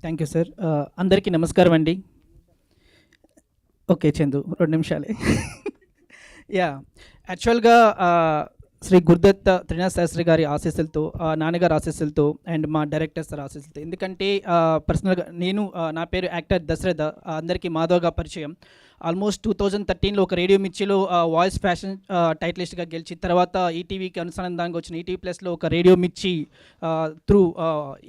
Thank you sir. అందరికీ నమస్కారం అండి. ఓకే చందు 2 నిమిషాలే. యాహ్! యాక్చువల్‌గా శ్రీ గురుదత్త త్రినాథ్ శాస్త్రి గారి ఆశీస్సులతో, నాన్నగారి ఆశీస్సులతో అండ్ మా డైరెక్టర్ సార్ ఆశీస్సులతో, ఎందుకంటే పర్సనల్‌గా నేను, నా పేరు యాక్టర్ దశరథ, అందరికీ మాధవ్‌గా పరిచయం. ఆల్మోస్ట్ 2013లో ఒక రేడియో మిర్చిలో వాయిస్ ఫ్యాషన్ టైటిలిస్ట్‌గా గెలిచి, తర్వాత ఈటీవీకి అనుసంధానంగా వచ్చిన ఈటీవీ ప్లస్‌లో ఒక రేడియో మిర్చి త్రూ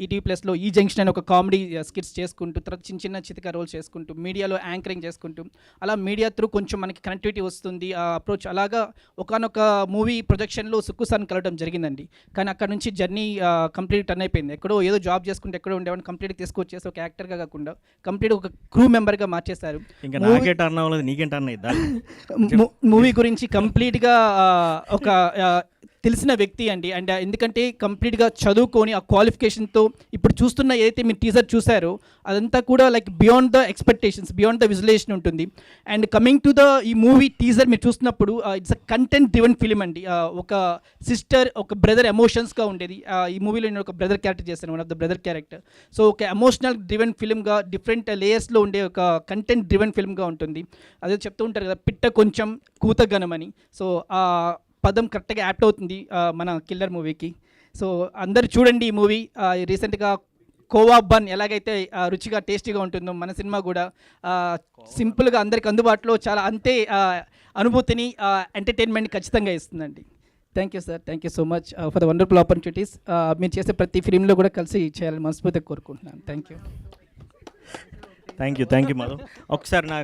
ఈటీవీ ప్లస్‌లో ఈ జంక్షన్ అని ఒక కామెడీ స్కిట్స్ చేసుకుంటూ, తర్వాత చిన్న చిన్న చితక రోల్స్ చేసుకుంటూ, మీడియాలో యాంకరింగ్ చేసుకుంటూ, అలా మీడియా త్రూ కొంచెం మనకి కనెక్టివిటీ వస్తుంది అప్రోచ్. అలాగా ఒకానొక మూవీ ప్రొజెక్షన్‌లో సుక్కు సార్‌ని కలవడం జరిగిందండి. కానీ అక్కడ నుంచి జర్నీ కంప్లీట్ టర్న్ అయిపోయింది. ఎక్కడో ఏదో జాబ్ చేసుకుంటే ఎక్కడో ఉండేవాడిని, కంప్లీట్‌గా తీసుకొచ్చేసి ఒక యాక్టర్‌గా కాకుండా కంప్లీట్ ఒక క్రూ మెంబర్‌గా మార్చేశారు. ఇంకా నాకే టర్న్ అవ్వలేదు, నీకేం టర్న్ అయిద్దా? మూవీ గురించి కంప్లీట్‌గా ఒక తెలిసిన వ్యక్తి అండి. అండ్ ఎందుకంటే కంప్లీట్‌గా చదువుకొని ఆ క్వాలిఫికేషన్‌తో ఇప్పుడు చూస్తున్న ఏదైతే మీరు టీజర్ చూసారో అదంతా కూడా like beyond the expectations, beyond the visualisation ఉంటుంది. అండ్ కమింగ్ టు ద ఈ మూవీ టీజర్ మీరు చూస్తున్నప్పుడు it's a content driven film అండి. ఒక సిస్టర్, ఒక బ్రదర్ ఎమోషన్స్‌గా ఉండేది. ఈ మూవీలో నేను ఒక బ్రదర్ క్యారెక్టర్ చేశాను, one of the brother character. So ఒక ఎమోషనల్ డ్రివెన్ ఫిల్మ్‌గా, డిఫరెంట్ లేయర్స్‌లో ఉండే ఒక కంటెంట్ డ్రివెన్ ఫిల్మ్‌గా ఉంటుంది. అదే చెప్తూ ఉంటారు కదా, పిట్ట కొంచెం కూత ఘనమని. సో పదం కరెక్ట్గా యాప్ట్ అవుతుంది మన కిల్లర్ మూవీకి. సో అందరు చూడండి ఈ మూవీ. రీసెంట్గా కోవా బన్ ఎలాగైతే రుచిగా టేస్టీగా ఉంటుందో మన సినిమా కూడా సింపుల్గా అందరికి అందుబాటులో చాలా అంతే అనుభూతిని, ఎంటర్టైన్మెంట్ ఖచ్చితంగా ఇస్తుందండి. Thank you sir, thank you so much for the wonderful opportunities. మీరు చేసే ప్రతి ఫిలింలో కూడా కలిసి చేయాలని మనస్ఫూర్తిగా కోరుకుంటున్నాను. Thank you thank you Madhav. ఒకసారి నాకు